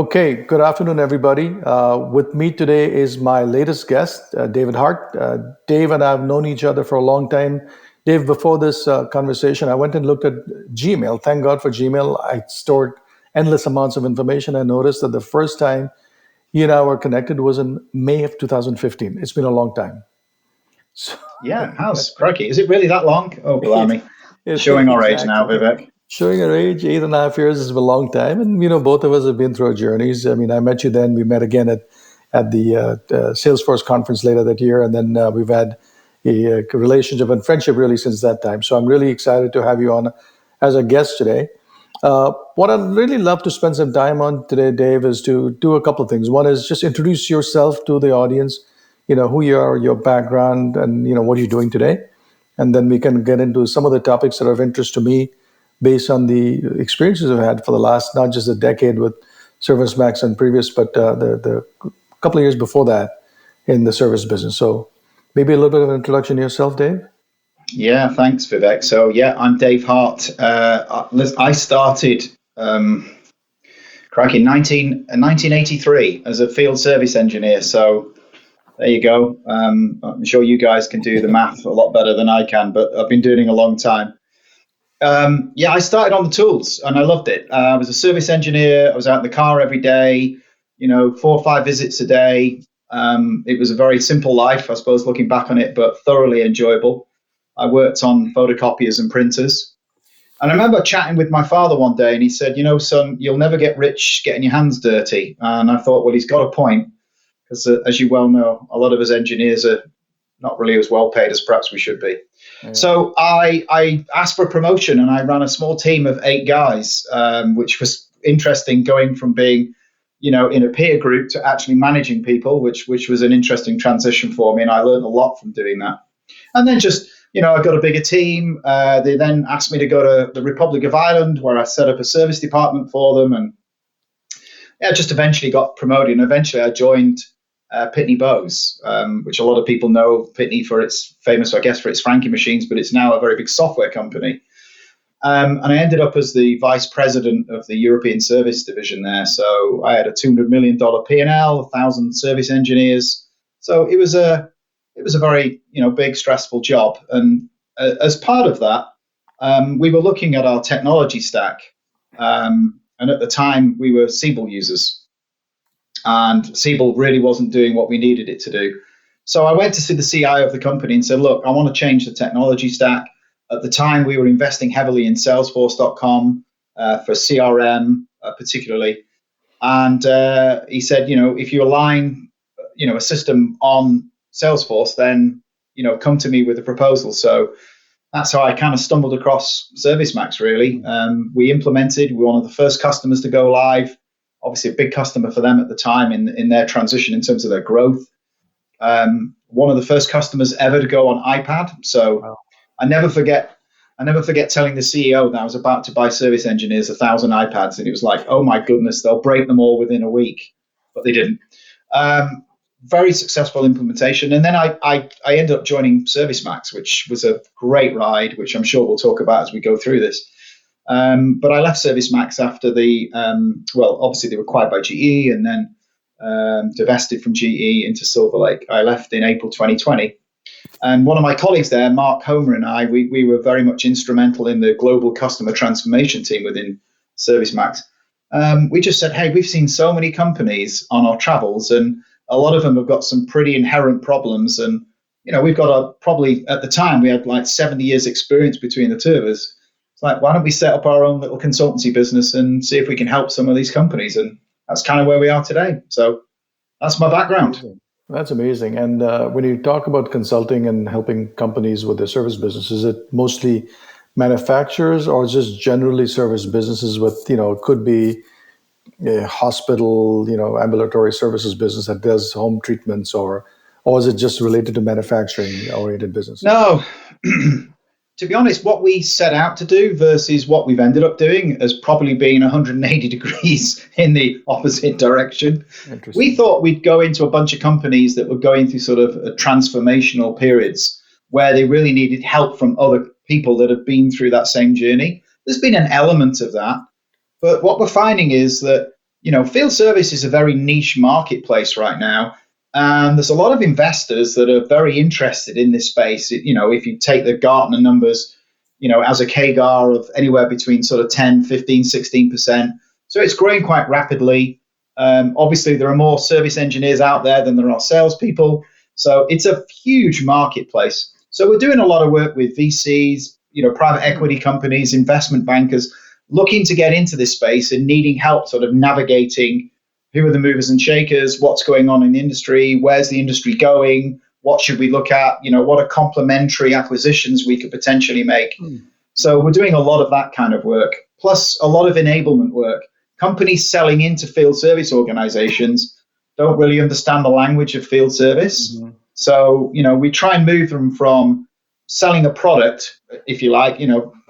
Okay, good afternoon, everybody. With me today is my latest guest, David Hart. Dave and I have known each other for a long time. Dave, before this conversation, I went and looked at Gmail. Thank God for Gmail. I stored endless amounts of information. I noticed that the first time you and I were connected was in May of 2015. It's been a long time. So, yeah, how's crikey? Is it really that long? Oh, blimey. Showing our age now, Vivek. Showing our age, 8.5 years is a long time. And, both of us have been through our journeys. I mean, I met you then. We met again at the Salesforce conference later that year. And then we've had a relationship and friendship really since that time. So I'm really excited to have you on as a guest today. What I'd really love to spend some time on today, Dave, is to do a couple of things. One is just introduce yourself to the audience, who you are, your background, and, what you're doing today. And then we can get into some of the topics that are of interest to me based on the experiences I've had for the last, not just a decade with ServiceMax and previous, but the couple of years before that in the service business. So maybe a little bit of an introduction to yourself, Dave. Yeah, thanks, Vivek. So yeah, I'm Dave Hart. I started in 1983 as a field service engineer. So there you go. I'm sure you guys can do the math a lot better than I can, but I've been doing it a long time. I started on the tools and I loved it. I was a service engineer. I was out in the car every day, 4 or 5 visits a day. It was a very simple life, I suppose, looking back on it, but thoroughly enjoyable. I worked on photocopiers and printers. And I remember chatting with my father one day and he said, son, you'll never get rich getting your hands dirty. And I thought, well, he's got a point because as you well know, a lot of us engineers are not really as well paid as perhaps we should be. Yeah. So I asked for a promotion and I ran a small team of 8 guys, which was interesting going from being, in a peer group to actually managing people, which was an interesting transition for me. And I learned a lot from doing that. And then just, I got a bigger team. They then asked me to go to the Republic of Ireland where I set up a service department for them. And just eventually got promoted. And eventually I joined Pitney Bowes, which a lot of people know Pitney for its famous, I guess, for its Frankie machines, but it's now a very big software company. And I ended up as the vice president of the European service division there. So I had a $200 million P&L, 1,000 service engineers. So it was a very, big, stressful job. And as part of that, we were looking at our technology stack. And at the time, we were Siebel users. And Siebel really wasn't doing what we needed it to do. So I went to see the CIO of the company and said, look, I want to change the technology stack. At the time, we were investing heavily in Salesforce.com for CRM particularly. And he said, if you align, a system on Salesforce, then, come to me with a proposal. So that's how I kind of stumbled across ServiceMax, really. We implemented, we were one of the first customers to go live. Obviously a big customer for them at the time in their transition in terms of their growth. One of the first customers ever to go on iPad. So wow. I never forget telling the CEO that I was about to buy service engineers 1,000 iPads. And he was like, oh my goodness, they'll break them all within a week. But they didn't. Very successful implementation. And then I ended up joining ServiceMax, which was a great ride, which I'm sure we'll talk about as we go through this. But I left ServiceMax after obviously they were acquired by GE and then divested from GE into Silver Lake. I left in April 2020. And one of my colleagues there, Mark Homer, and I, we were very much instrumental in the global customer transformation team within ServiceMax. We just said, hey, we've seen so many companies on our travels and a lot of them have got some pretty inherent problems. And, we've got probably at the time we had like 70 years experience between the two of us. Like, why don't we set up our own little consultancy business and see if we can help some of these companies? And that's kind of where we are today. So that's my background. That's amazing. And when you talk about consulting and helping companies with their service business, is it mostly manufacturers or just generally service businesses with, it could be a hospital, ambulatory services business that does home treatments or is it just related to manufacturing oriented business? No. To be honest, what we set out to do versus what we've ended up doing has probably been 180 degrees in the opposite direction. We thought we'd go into a bunch of companies that were going through sort of transformational periods where they really needed help from other people that have been through that same journey. There's been an element of that. But what we're finding is that field service is a very niche marketplace right now. And there's a lot of investors that are very interested in this space. If you take the Gartner numbers, as a CAGR of anywhere between sort of 10, 15, 16%. So it's growing quite rapidly. Obviously, there are more service engineers out there than there are salespeople. So it's a huge marketplace. So we're doing a lot of work with VCs, private equity companies, investment bankers, looking to get into this space and needing help sort of navigating who are the movers and shakers, what's going on in the industry, where's the industry going, what should we look at, what are complementary acquisitions we could potentially make. So we're doing a lot of that kind of work, plus a lot of enablement work. Companies selling into field service organizations don't really understand the language of field service. Mm-hmm. So, we try and move them from selling a product, if you like,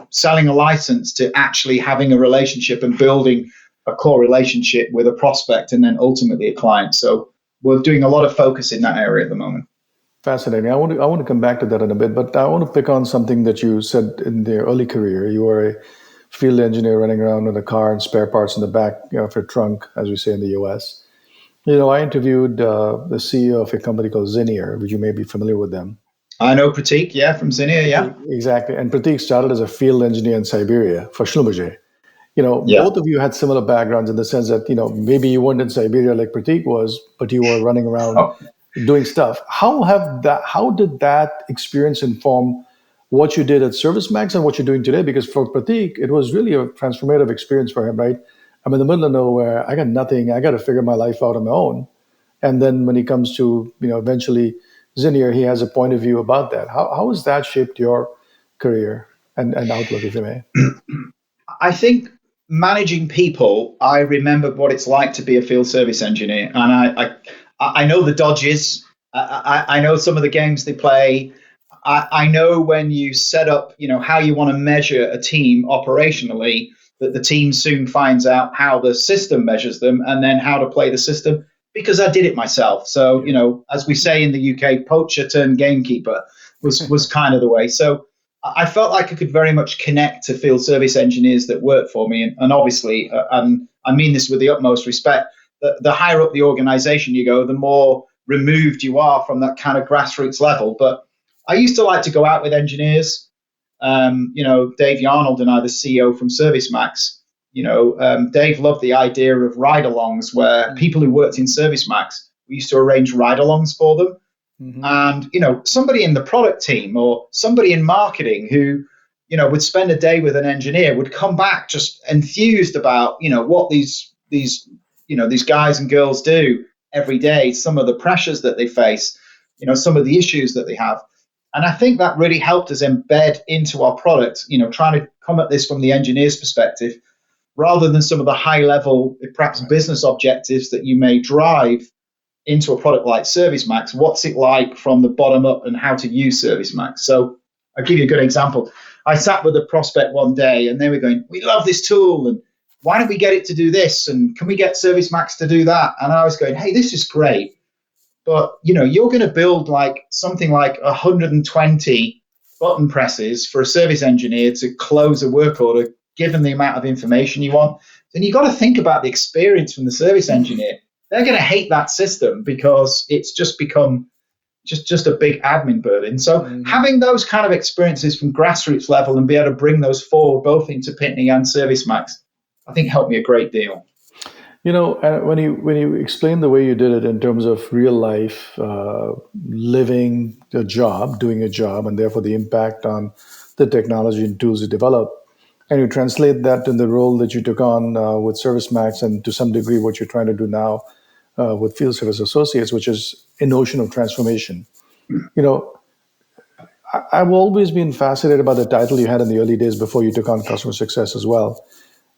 selling a license, to actually having a relationship and building a core relationship with a prospect and then ultimately a client. So we're doing a lot of focus in that area at the moment. Fascinating. I want to come back to that in a bit, but I want to pick on something that you said in the early career. You were a field engineer running around in a car and spare parts in the back of your trunk, as we say in the US. I interviewed the CEO of a company called Zinier, which you may be familiar with them. I know Pratik, from Zinier, yeah. Exactly. And Pratik started as a field engineer in Siberia for Schlumberger. Both of you had similar backgrounds in the sense that, maybe you weren't in Siberia like Pratik was, but you were running around doing stuff. How did that experience inform what you did at ServiceMax and what you're doing today? Because for Pratik, it was really a transformative experience for him, right? I'm in the middle of nowhere. I got nothing. I got to figure my life out on my own. And then when he comes to, eventually Zinier, he has a point of view about that. How has that shaped your career and outlook, if you may? I think managing people, I remember what it's like to be a field service engineer. And I know the dodges. I know some of the games they play. I know when you set up, how you want to measure a team operationally, that the team soon finds out how the system measures them and then how to play the system, because I did it myself. So, as we say in the UK, poacher turned gamekeeper was kind of the way. So I felt like I could very much connect to field service engineers that work for me. And obviously, and I mean this with the utmost respect, the higher up the organization you go, the more removed you are from that kind of grassroots level. But I used to like to go out with engineers. Dave Yarnold and I, the CEO from ServiceMax, Dave loved the idea of ride-alongs, where people who worked in ServiceMax, we used to arrange ride-alongs for them. Mm-hmm. And, somebody in the product team or somebody in marketing who, would spend a day with an engineer would come back just enthused about, what these guys and girls do every day, some of the pressures that they face, some of the issues that they have. And I think that really helped us embed into our product, trying to come at this from the engineer's perspective, rather than some of the high level, perhaps business objectives that you may drive into a product like ServiceMax. What's it like from the bottom up and how to use ServiceMax? So I'll give you a good example. I sat with a prospect one day and they were going, we love this tool, and why don't we get it to do this? And can we get ServiceMax to do that? And I was going, hey, this is great. But, you're going to build something like 120 button presses for a service engineer to close a work order, given the amount of information you want. Then you've got to think about the experience from the service engineer. They're going to hate that system because it's just become just a big admin burden. So having those kind of experiences from grassroots level and be able to bring those forward, both into Pitney and ServiceMax, I think helped me a great deal. When you explain the way you did it in terms of real life, living a job, doing a job, and therefore the impact on the technology and tools you develop, and you translate that in the role that you took on with ServiceMax, and to some degree what you're trying to do now with Field Service Associates, which is a notion of transformation. I've always been fascinated by the title you had in the early days before you took on customer success as well.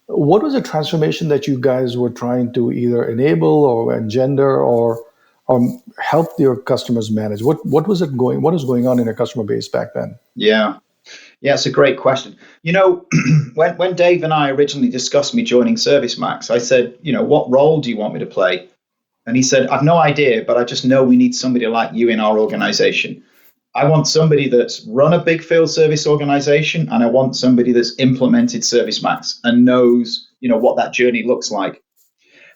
What was the transformation that you guys were trying to either enable or engender or help your customers manage? What was going on in your customer base back then? Yeah, it's a great question. When Dave and I originally discussed me joining ServiceMax, I said, what role do you want me to play? And he said, I've no idea, but I just know we need somebody like you in our organization. I want somebody that's run a big field service organization, and I want somebody that's implemented ServiceMax and knows, what that journey looks like.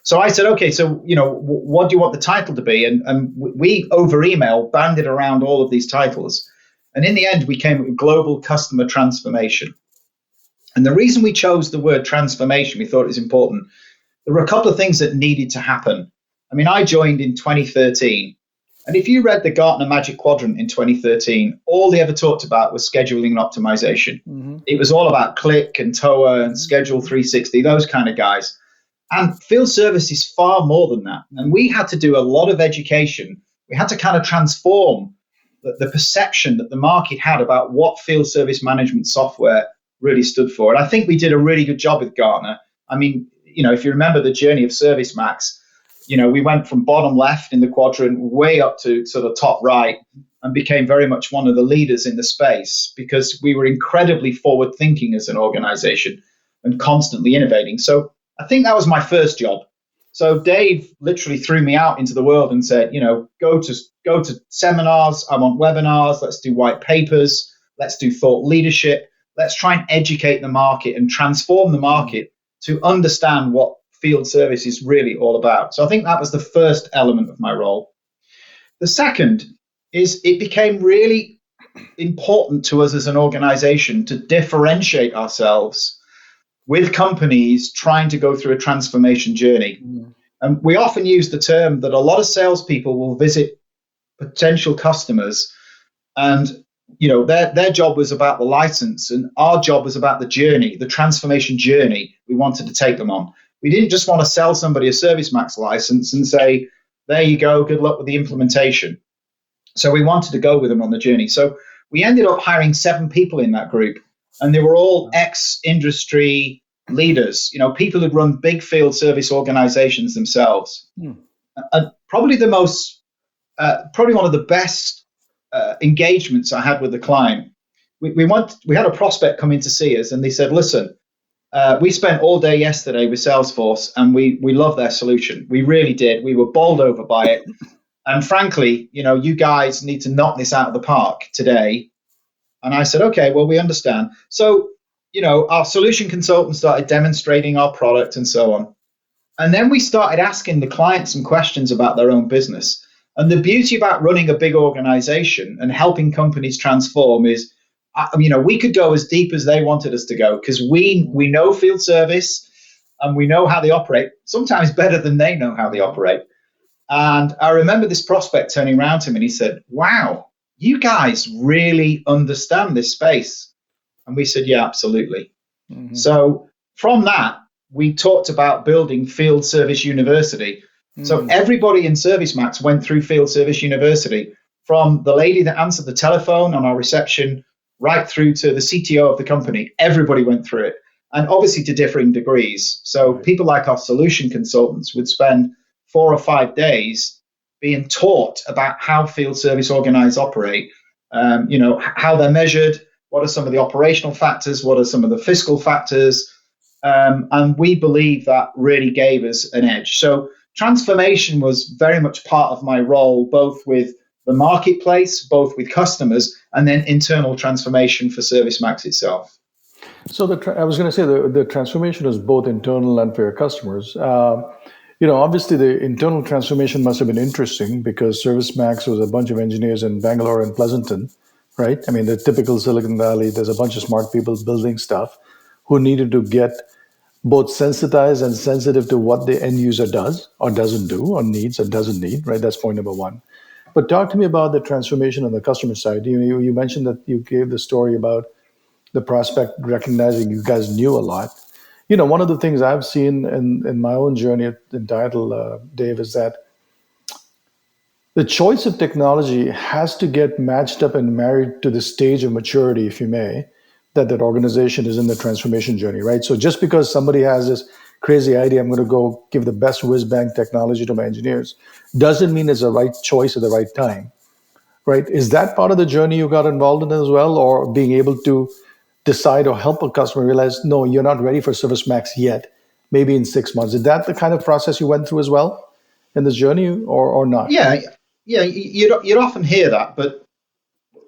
So I said, okay, so, what do you want the title to be? And we over email banded around all of these titles. And in the end, we came with global customer transformation. And the reason we chose the word transformation, we thought it was important. There were a couple of things that needed to happen. I mean, I joined in 2013. And if you read the Gartner Magic Quadrant in 2013, all they ever talked about was scheduling and optimization. Mm-hmm. It was all about Click and TOA and Schedule 360, those kind of guys. And field service is far more than that. And we had to do a lot of education. We had to kind of transform the perception that the market had about what field service management software really stood for. And I think we did a really good job with Gartner. I mean, if you remember the journey of ServiceMax, we went from bottom left in the quadrant way up to sort of top right and became very much one of the leaders in the space because we were incredibly forward thinking as an organization and constantly innovating. So I think that was my first job. So Dave literally threw me out into the world and said, go to seminars. I want webinars. Let's do white papers. Let's do thought leadership. Let's try and educate the market and transform the market to understand what field service is really all about. So I think that was the first element of my role. The second is it became really important to us as an organization to differentiate ourselves with companies trying to go through a transformation journey. And we often use the term that a lot of salespeople will visit potential customers and their job was about the license and our job was about the journey, the transformation journey we wanted to take them on. We didn't just want to sell somebody a ServiceMax license and say, there you go, good luck with the implementation. So we wanted to go with them on the journey. So we ended up hiring 7 people in that group, and they were all ex-industry leaders, people who'd run big field service organizations themselves. And probably one of the best engagements I had with the client. We had a prospect come in to see us, and they said, listen, we spent all day yesterday with Salesforce and we love their solution. We really did. We were bowled over by it. And frankly, you guys need to knock this out of the park today. And I said, okay, well, we understand. So, our solution consultants started demonstrating our product and so on. And then we started asking the client some questions about their own business. And the beauty about running a big organization and helping companies transform is, we could go as deep as they wanted us to go because we know field service and we know how they operate, sometimes better than they know how they operate. And I remember this prospect turning around to him and he said, wow, you guys really understand this space. And we said, yeah, absolutely. Mm-hmm. So from that, we talked about building Field Service University. Mm-hmm. So everybody in ServiceMax went through Field Service University, from the lady that answered the telephone on our reception right through to the CTO of the company. Everybody went through it, and obviously to differing degrees. So people like our solution consultants would spend 4 or 5 days being taught about how field service organizers operate, how they're measured, what are some of the operational factors, what are some of the fiscal factors, and we believe that really gave us an edge. So transformation was very much part of my role, both with the marketplace, both with customers, and then internal transformation for ServiceMax itself. So I was going to say the transformation is both internal and for your customers. Obviously the internal transformation must have been interesting because ServiceMax was a bunch of engineers in Bangalore and Pleasanton, right? I mean, the typical Silicon Valley, there's a bunch of smart people building stuff who needed to get both sensitized and sensitive to what the end user does or doesn't do or needs or doesn't need, right? That's point number one. But talk to me about the transformation on the customer side. You mentioned that you gave the story about the prospect recognizing you guys knew a lot. One of the things I've seen in my own journey in Title, Dave, is that the choice of technology has to get matched up and married to the stage of maturity, if you may, that organization is in the transformation journey, right? So just because somebody has this crazy idea, I'm going to go give the best whiz-bang technology to my engineers, doesn't mean it's the right choice at the right time, right? Is that part of the journey you got involved in as well, or being able to decide or help a customer realize, no, you're not ready for ServiceMax yet, maybe in 6 months? Is that the kind of process you went through as well in this journey, or not? Yeah, you'd often hear that, but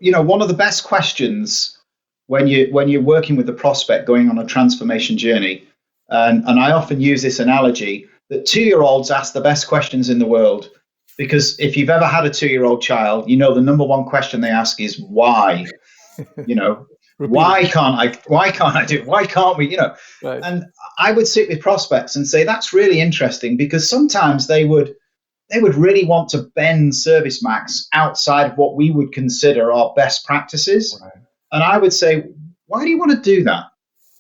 one of the best questions when you're working with the prospect going on a transformation journey, and I often use this analogy, that 2-year-olds ask the best questions in the world. Because if you've ever had a 2-year-old child, you know the number one question they ask is why. You know, why can't I? Why can't I do it? Why can't we? You know, Right. and I would sit with prospects and say that's really interesting, because sometimes they would really want to bend ServiceMax outside of what we would consider our best practices. Right. And I would say, why do you want to do that?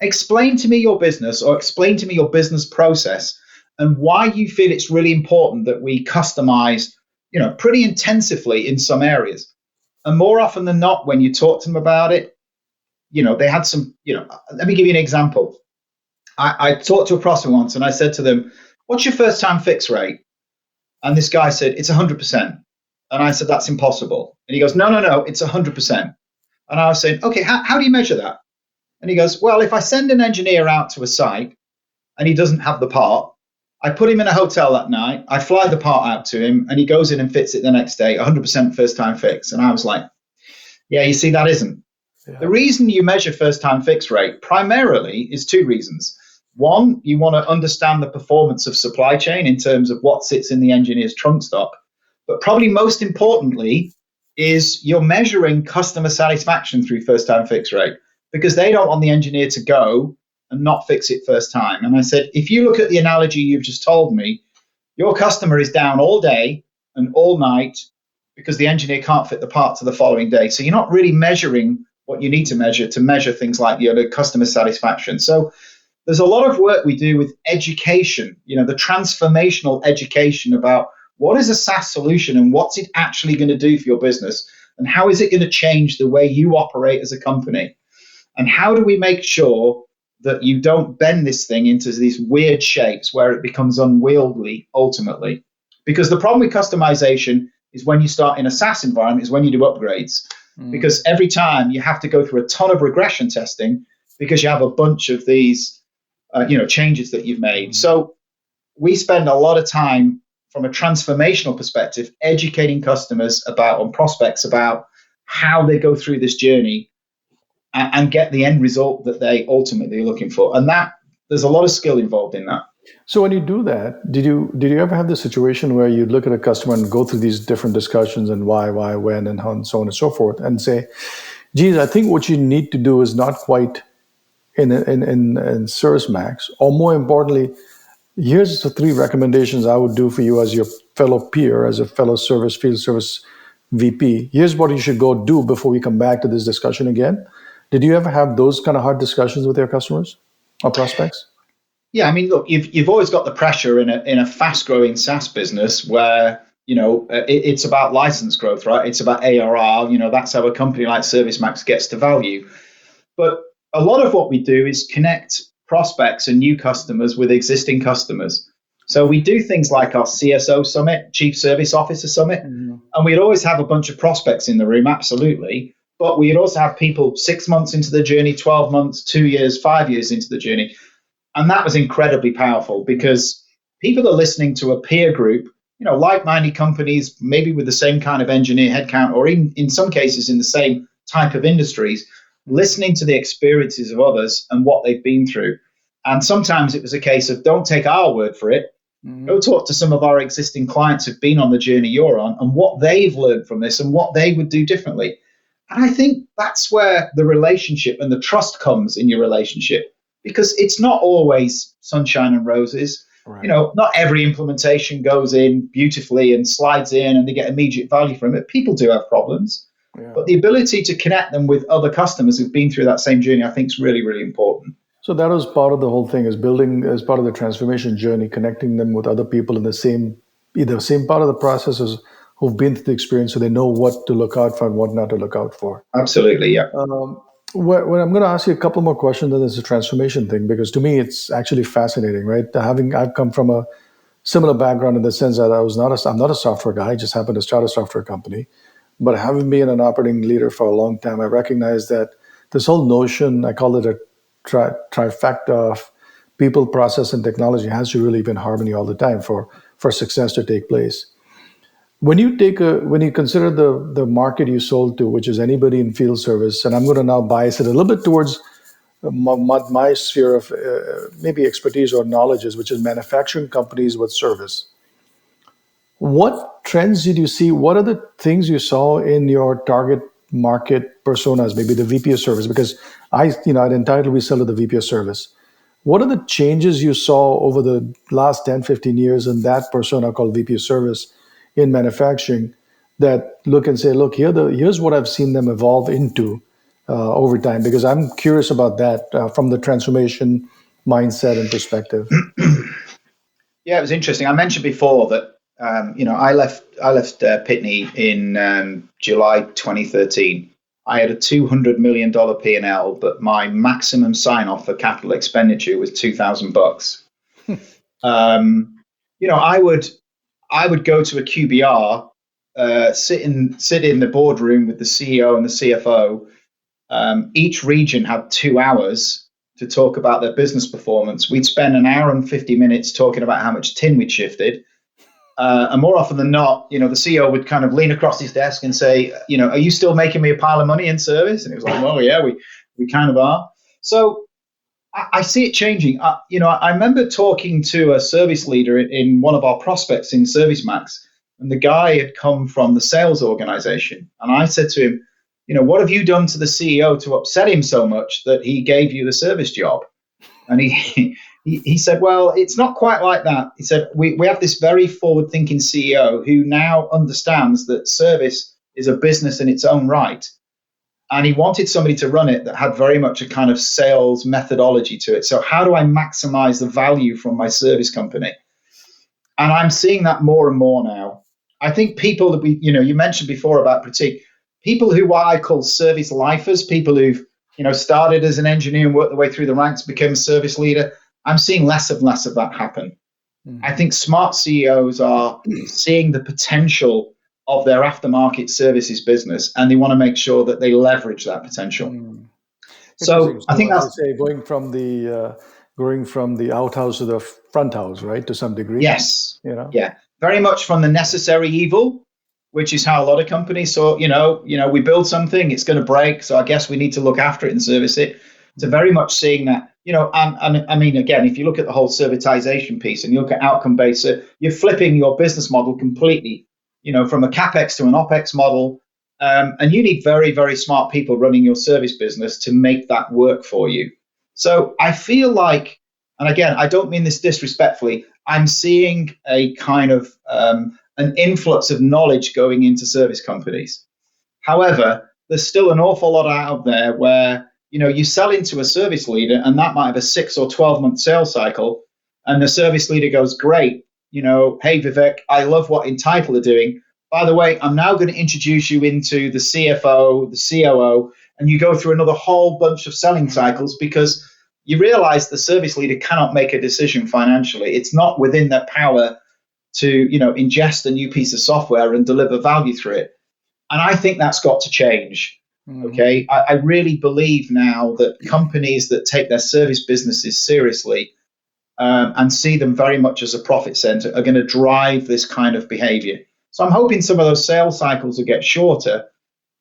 Explain to me your business, or explain to me your business process, and why you feel it's really important that we customize, pretty intensively in some areas. And more often than not, when you talk to them about it, they had some, let me give you an example. I talked to a prospect once and I said to them, what's your first time fix rate? And this guy said, it's 100%. And I said, that's impossible. And he goes, no, it's 100%. And I was saying, okay, how do you measure that? And he goes, well, if I send an engineer out to a site and he doesn't have the part, I put him in a hotel that night, I fly the part out to him, and he goes in and fits it the next day, 100% first time fix. And I was like, yeah, you see, that isn't. Yeah. The reason you measure first time fix rate primarily is 2 reasons. One, you want to understand the performance of supply chain in terms of what sits in the engineer's trunk stock. But probably most importantly is you're measuring customer satisfaction through first time fix rate, because they don't want the engineer to go and not fix it first time. And I said, if you look at the analogy you've just told me, your customer is down all day and all night because the engineer can't fit the part to the following day. So you're not really measuring what you need to measure things like the customer satisfaction. So there's a lot of work we do with education, the transformational education about what is a SaaS solution and what's it actually going to do for your business, and how is it going to change the way you operate as a company, and how do we make sure that you don't bend this thing into these weird shapes where it becomes unwieldy ultimately. Because the problem with customization is when you start in a SaaS environment is when you do upgrades. Because every time you have to go through a ton of regression testing because you have a bunch of these changes that you've made. So we spend a lot of time from a transformational perspective educating customers and prospects about how they go through this journey and get the end result that they ultimately are looking for. And that there's a lot of skill involved in that. So when you do that, did you ever have the situation where you look at a customer and go through these different discussions and why, when, and how, and so on and so forth, and say, geez, I think what you need to do is not quite in ServiceMax, or more importantly, here's the 3 recommendations I would do for you as your fellow peer, as a fellow field service VP. Here's what you should go do before we come back to this discussion again. Did you ever have those kind of hard discussions with your customers or prospects? Yeah, I mean, look, you've always got the pressure in a fast-growing SaaS business where it's about license growth, right? It's about ARR. That's how a company like ServiceMax gets to value. But a lot of what we do is connect prospects and new customers with existing customers. So we do things like our CSO Summit, Chief Service Officer Summit, and we'd always have a bunch of prospects in the room, absolutely. But we'd also have people 6 months into the journey, 12 months, 2 years, 5 years into the journey. And that was incredibly powerful because people are listening to a peer group, like-minded companies, maybe with the same kind of engineer headcount, or even in some cases in the same type of industries, listening to the experiences of others and what they've been through. And sometimes it was a case of don't take our word for it. Go talk to some of our existing clients who've been on the journey you're on and what they've learned from this and what they would do differently. And I think that's where the relationship and the trust comes in your relationship, because it's not always sunshine and roses. Right. Not every implementation goes in beautifully and slides in and they get immediate value from it. People do have problems. Yeah. But the ability to connect them with other customers who've been through that same journey, I think, is really, really important. So that was part of the whole thing, is building as part of the transformation journey, connecting them with other people in the same part of the process as who've been through the experience, so they know what to look out for and what not to look out for. Absolutely, yeah. Well, I'm going to ask you a couple more questions on this transformation thing, because to me, it's actually fascinating, right? I've come from a similar background in the sense that I'm not a software guy. I just happened to start a software company. But having been an operating leader for a long time, I recognize that this whole notion, I call it a trifecta of people, process, and technology, has to really be in harmony all the time for success to take place. When you consider the market you sold to, which is anybody in field service, and I'm going to now bias it a little bit towards my sphere of maybe expertise or knowledge is, which is manufacturing companies with service. What trends did you see? What are the things you saw in your target market personas, maybe the VP of service? Because at Entitled, we sell to the VP of service. What are the changes you saw over the last 10, 15 years in that persona called VP of service in manufacturing that look and say, look, here's what I've seen them evolve into over time? Because I'm curious about that from the transformation mindset and perspective. Yeah, it was interesting. I mentioned before that I left Pitney in July 2013. I had a $200 million P&L, but my maximum sign-off for capital expenditure was $2,000. I would go to a QBR, sit in the boardroom with the CEO and the CFO. Each region had 2 hours to talk about their business performance. We'd spend an hour and 50 minutes talking about how much tin we'd shifted. And more often than not, the CEO would kind of lean across his desk and say, are you still making me a pile of money in service? And it was like, well, yeah, we kind of are. So I see it changing. I remember talking to a service leader in one of our prospects in ServiceMax, and the guy had come from the sales organization. And I said to him, what have you done to the CEO to upset him so much that he gave you the service job? And he said, well, it's not quite like that. He said, we have this very forward-thinking CEO who now understands that service is a business in its own right. And he wanted somebody to run it that had very much a kind of sales methodology to it. So how do I maximize the value from my service company? And I'm seeing that more and more now. I think people that you mentioned before about Pratik, people who I call service lifers, people who've started as an engineer and worked their way through the ranks, became a service leader. I'm seeing less and less of that happen. I think smart CEOs are seeing the potential of their aftermarket services business, and they want to make sure that they leverage that potential. So I think that's going from the outhouse to the front house, right? To some degree. Yes. Yeah. Very much from the necessary evil, which is how a lot of companies saw, we build something, it's going to break, so I guess we need to look after it and service it. To very much seeing that, and I mean, again, if you look at the whole servitization piece and you look at outcome-based, you're flipping your business model completely, from a CapEx to an OpEx model. And you need very, very smart people running your service business to make that work for you. So I feel like, and again, I don't mean this disrespectfully, I'm seeing a kind of an influx of knowledge going into service companies. However, there's still an awful lot out there where, you sell into a service leader and that might have a 6 or 12-month sales cycle. And the service leader goes, great, hey, Vivek, I love what Entitled are doing. By the way, I'm now going to introduce you into the CFO, the COO, and you go through another whole bunch of selling cycles because you realize the service leader cannot make a decision financially. It's not within their power to, ingest a new piece of software and deliver value through it. And I think that's got to change. Okay. I really believe now that companies that take their service businesses seriously and see them very much as a profit center are going to drive this kind of behavior. So I'm hoping some of those sales cycles will get shorter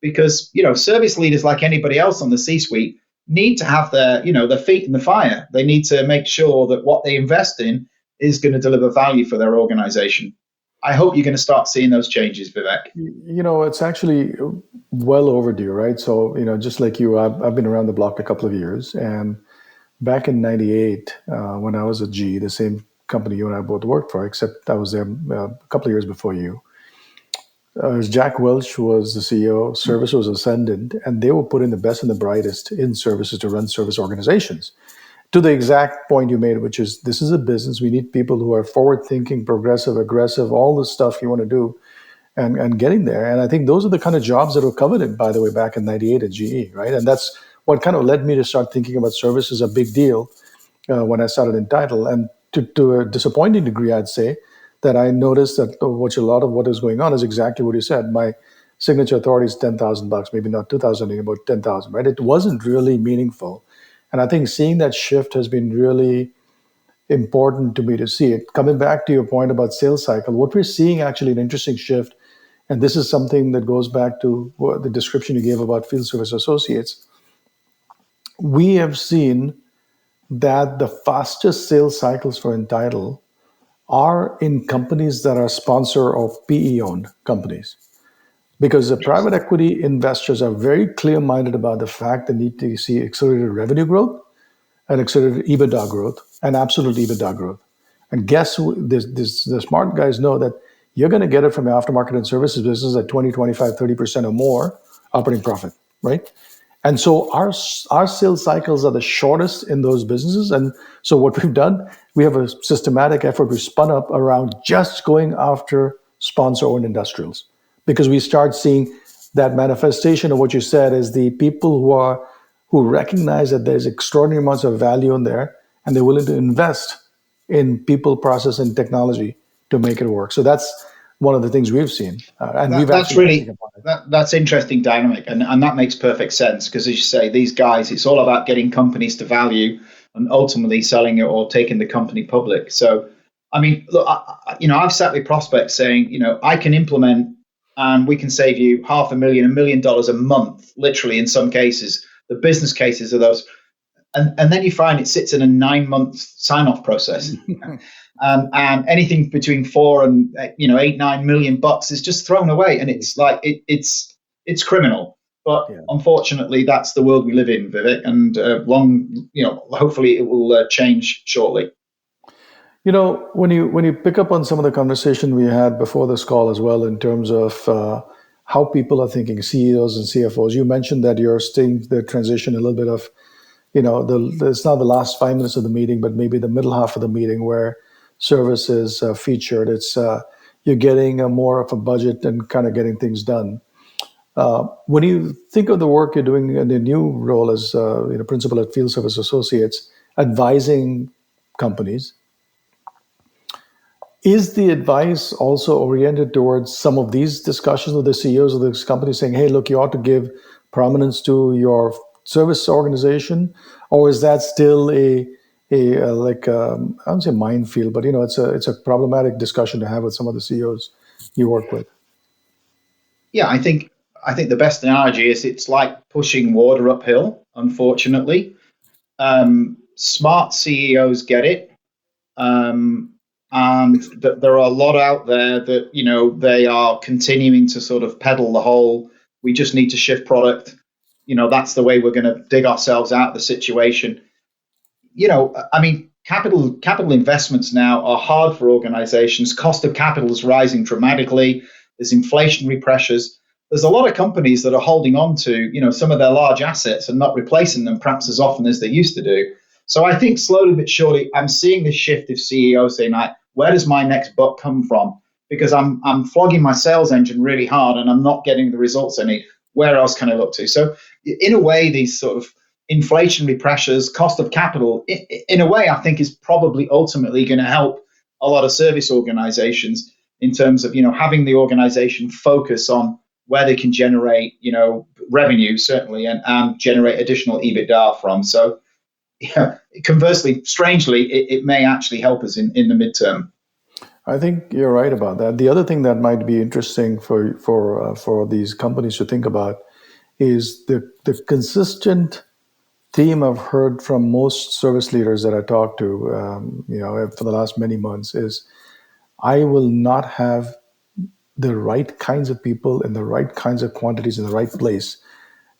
because, service leaders, like anybody else on the C-suite, need to have their feet in the fire. They need to make sure that what they invest in is going to deliver value for their organization. I hope you're going to start seeing those changes, Vivek. It's actually well overdue, right? So, just like you, I've been around the block a couple of years. And back in 98, when I was at GE, the same company you and I both worked for, except I was there a couple of years before you, Jack Welch was the CEO, service was ascendant, and they were putting the best and the brightest in services to run service organizations. To the exact point you made, which is this is a business. We need people who are forward-thinking, progressive, aggressive, all the stuff you want to do and getting there. And I think those are the kind of jobs that were coveted, by the way, back in 98 at GE, right? And that's what kind of led me to start thinking about service as a big deal when I started Entitled. And to a disappointing degree, I'd say, that I noticed that a lot of what is going on is exactly what you said. My signature authority is $10,000, maybe not 2,000 anymore, 10,000, right? It wasn't really meaningful. And I think seeing that shift has been really important to me to see it. Coming back to your point about sales cycle, what we're seeing actually an interesting shift, and this is something that goes back to the description you gave about Field Service Associates. we have seen that the fastest sales cycles for Entitle are in companies that are sponsor or PE owned companies. Because the private equity investors are very clear minded about the fact they need to see accelerated revenue growth and accelerated EBITDA growth and absolute EBITDA growth. And guess who, the smart guys know that you're going to get it from the aftermarket and services business at 20, 25, 30% or more operating profit, right? And so our sales cycles are the shortest in those businesses. And so what we've done, we have a systematic effort we spun up around just going after sponsor-owned industrials, because we start seeing that manifestation of what you said is the people who recognize that there's extraordinary amounts of value in there, and they're willing to invest in people, process, and technology to make it work. So that's one of the things we've seen, and we've That's actually really that's interesting dynamic, and that makes perfect sense, because as you say, these guys, it's all about getting companies to value and ultimately selling it or taking the company public. So, I mean, look, I've sat with prospects saying, I can implement and we can save you $500,000, $1 million a month, literally in some cases. The business cases of those. And then you find it sits in a 9-month sign-off process. And anything between 4 and $8-9 million is just thrown away, and it's like it's criminal. But unfortunately, that's the world we live in, Vivek. And hopefully, it will change shortly. When you pick up on some of the conversation we had before this call as well, in terms of how people are thinking, CEOs and CFOs, you mentioned that you're seeing the transition a little bit of, it's not the last 5 minutes of the meeting, but maybe the middle half of the meeting where service is featured. It's you're getting more of a budget and kind of getting things done. When you think of the work you're doing in the new role as principal at Field Service Associates, advising companies, is the advice also oriented towards some of these discussions with the CEOs of this company saying, hey, look, you ought to give prominence to your service organization? Or is that still I don't say minefield, but it's a problematic discussion to have with some of the CEOs you work with? Yeah, I think the best analogy is it's like pushing water uphill, unfortunately. Smart CEOs get it. And that there are a lot out there that, they are continuing to sort of peddle the whole, we just need to shift product. That's the way we're going to dig ourselves out of the situation. Capital investments now are hard for organizations. Cost of capital is rising dramatically. There's inflationary pressures. There's a lot of companies that are holding on to, some of their large assets and not replacing them perhaps as often as they used to do. So I think slowly but surely, I'm seeing this shift of CEOs saying, where does my next buck come from? Because I'm flogging my sales engine really hard and I'm not getting the results I need. Where else can I look to? So in a way, these sort of inflationary pressures, cost of capital, in a way, I think is probably ultimately going to help a lot of service organizations in terms of, having the organization focus on where they can generate, revenue, certainly, and generate additional EBITDA from. So, conversely, strangely, it may actually help us in the midterm. I think you're right about that. The other thing that might be interesting for these companies to think about is the consistent theme I've heard from most service leaders that I talk to, for the last many months is, I will not have the right kinds of people in the right kinds of quantities in the right place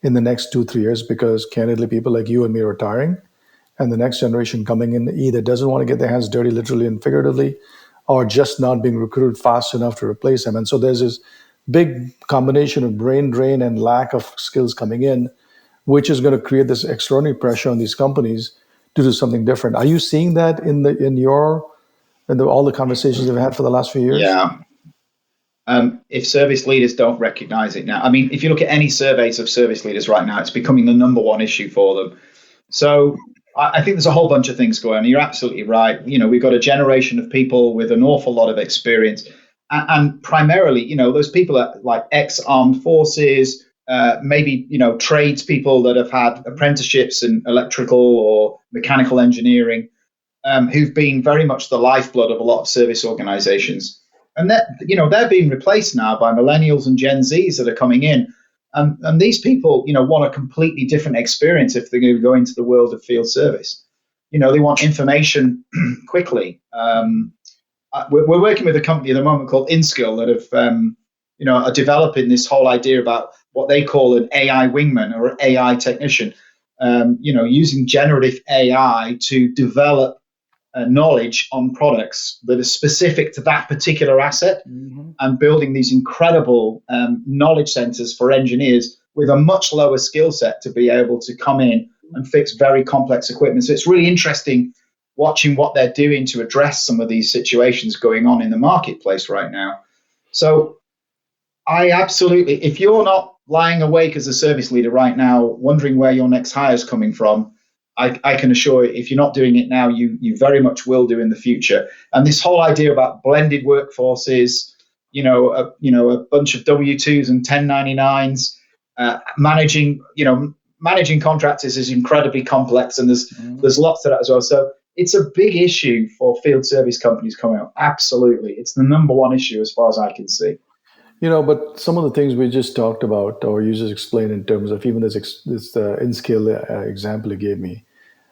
in the next 2-3 years, because candidly, people like you and me are retiring, and the next generation coming in either doesn't want to get their hands dirty, literally and figuratively, or just not being recruited fast enough to replace them. And so there's this big combination of brain drain and lack of skills coming in, which is going to create this extraordinary pressure on these companies to do something different. Are you seeing that in all the conversations you've had for the last few years? Yeah. If service leaders don't recognize it now, if you look at any surveys of service leaders right now, it's becoming the number one issue for them. So I think there's a whole bunch of things going on. You're absolutely right. We've got a generation of people with an awful lot of experience, and primarily, those people are like ex-armed forces, maybe, tradespeople that have had apprenticeships in electrical or mechanical engineering, who've been very much the lifeblood of a lot of service organizations. And they're being replaced now by millennials and Gen Zs that are coming in. And these people, want a completely different experience if they're going to go into the world of field service. They want information quickly. We're working with a company at the moment called InSkill that are developing this whole idea about what they call an AI wingman or an AI technician. Using generative AI to develop knowledge on products that are specific to that particular asset, and building these incredible knowledge centers for engineers with a much lower skill set to be able to come in and fix very complex equipment. So it's really interesting watching what they're doing to address some of these situations going on in the marketplace right now. So I absolutely, if you're not lying awake as a service leader right now, wondering where your next hire is coming from, I can assure you, if you're not doing it now, you very much will do in the future. And this whole idea about blended workforces, a bunch of W-2s and 1099s, managing contractors is incredibly complex, and there's lots of that as well. So it's a big issue for field service companies coming up. Absolutely, it's the number one issue as far as I can see. But some of the things we just talked about, or you just explained in terms of even this InSkill example you gave me,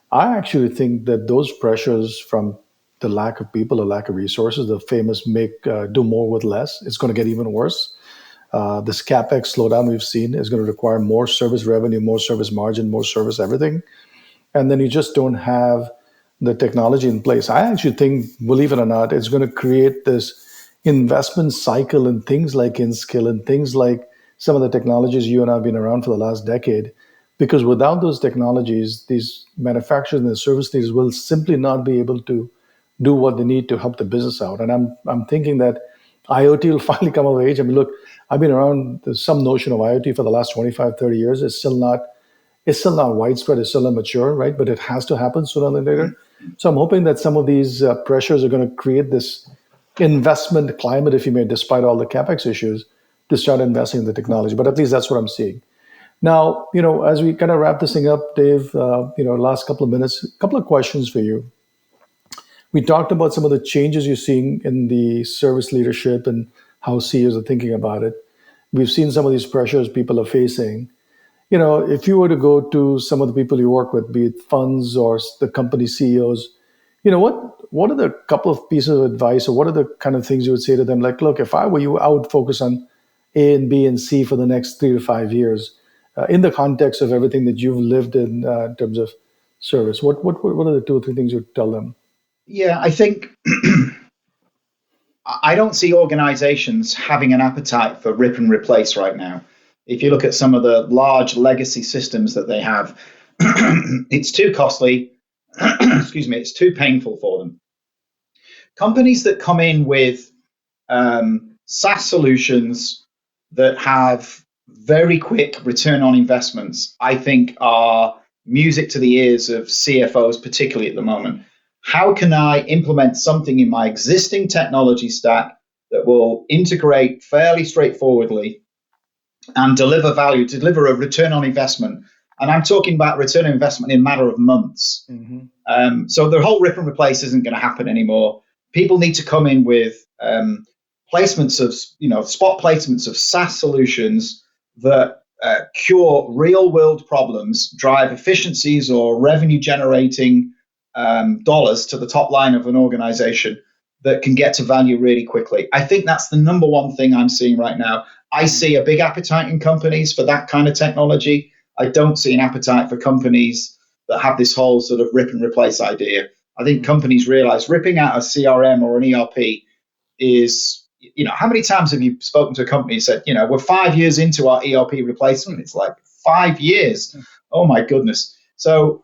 I actually think that those pressures from the lack of people or lack of resources, the famous do more with less, it's going to get even worse. This CapEx slowdown we've seen is going to require more service revenue, more service margin, more service everything. And then you just don't have the technology in place. I actually think, believe it or not, it's going to create this investment cycle in things like InSkill and things like some of the technologies you and I have been around for the last decade. Because without those technologies, these manufacturers and the service leaders will simply not be able to do what they need to help the business out. And I'm thinking that IoT will finally come of age. I mean, look, I've been around some notion of IoT for the last 25, 30 years. It's still not widespread. It's still not mature, right? But it has to happen sooner than later. So I'm hoping that some of these pressures are going to create this investment climate, if you may, despite all the CapEx issues, to start investing in the technology. But at least that's what I'm seeing. Now, as we kind of wrap this thing up, Dave, last couple of minutes, a couple of questions for you. We talked about some of the changes you're seeing in the service leadership and how CEOs are thinking about it. We've seen some of these pressures people are facing. If you were to go to some of the people you work with, be it funds or the company CEOs, what are the couple of pieces of advice, or what are the kind of things you would say to them? Like, look, if I were you, I would focus on A and B and C for the next 3 to 5 years. In the context of everything that you've lived in terms of service, what are the 2 or 3 things you'd tell them? Yeah, I think I don't see organizations having an appetite for rip and replace right now. If you look at some of the large legacy systems that they have, it's too costly. Excuse me, it's too painful for them. Companies that come in with SaaS solutions that have very quick return on investments, I think, are music to the ears of CFOs, particularly at the moment. How can I implement something in my existing technology stack that will integrate fairly straightforwardly and deliver value, deliver a return on investment? And I'm talking about return on investment in a matter of months. So the whole rip and replace isn't going to happen anymore. People need to come in with placements of, spot placements of SaaS solutions that cure real world problems, drive efficiencies or revenue generating dollars to the top line of an organization that can get to value really quickly. I think that's the number one thing I'm seeing right now. I see a big appetite in companies for that kind of technology. I don't see an appetite for companies that have this whole sort of rip and replace idea. I think companies realize ripping out a CRM or an ERP is, how many times have you spoken to a company and said, we're 5 years into our ERP replacement? It's like 5 years. Oh my goodness. So,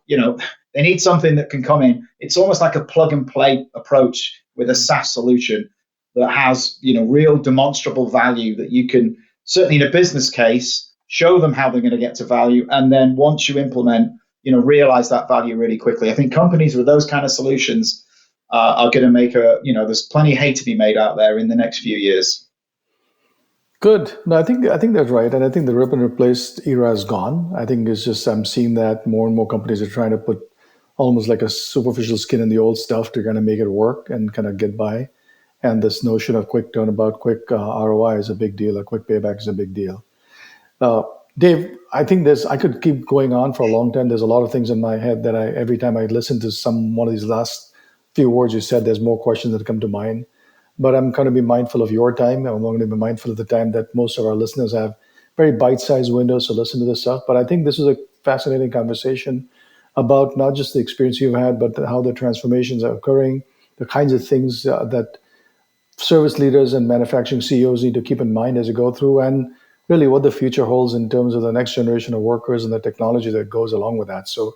they need something that can come in. It's almost like a plug and play approach with a SaaS solution that has, real demonstrable value that you can, certainly in a business case, show them how they're going to get to value. And then once you implement, realize that value really quickly. I think companies with those kind of solutions are going to make there's plenty of hay to be made out there in the next few years. Good. No, I think that's right. And I think the rip and replace era is gone. I think it's just, I'm seeing that more and more companies are trying to put almost like a superficial skin in the old stuff to kind of make it work and kind of get by. And this notion of quick turnabout, quick ROI is a big deal. A quick payback is a big deal. Dave, I think I could keep going on for a long time. There's a lot of things in my head that every time I listen to one of these last few words you said, there's more questions that come to mind. But I'm going to be mindful of your time. I'm going to be mindful of the time that most of our listeners have very bite-sized windows to listen to this stuff. But I think this is a fascinating conversation about not just the experience you've had, but how the transformations are occurring, the kinds of things that service leaders and manufacturing CEOs need to keep in mind as you go through, and really what the future holds in terms of the next generation of workers and the technology that goes along with that. So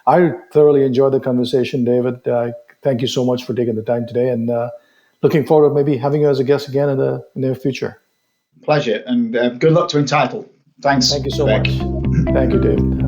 I thoroughly enjoyed the conversation, David. Thank you so much for taking the time today, and looking forward to maybe having you as a guest again in the near future. Pleasure, and good luck to Entitled. Thanks. Thank you so much. Thank you, David.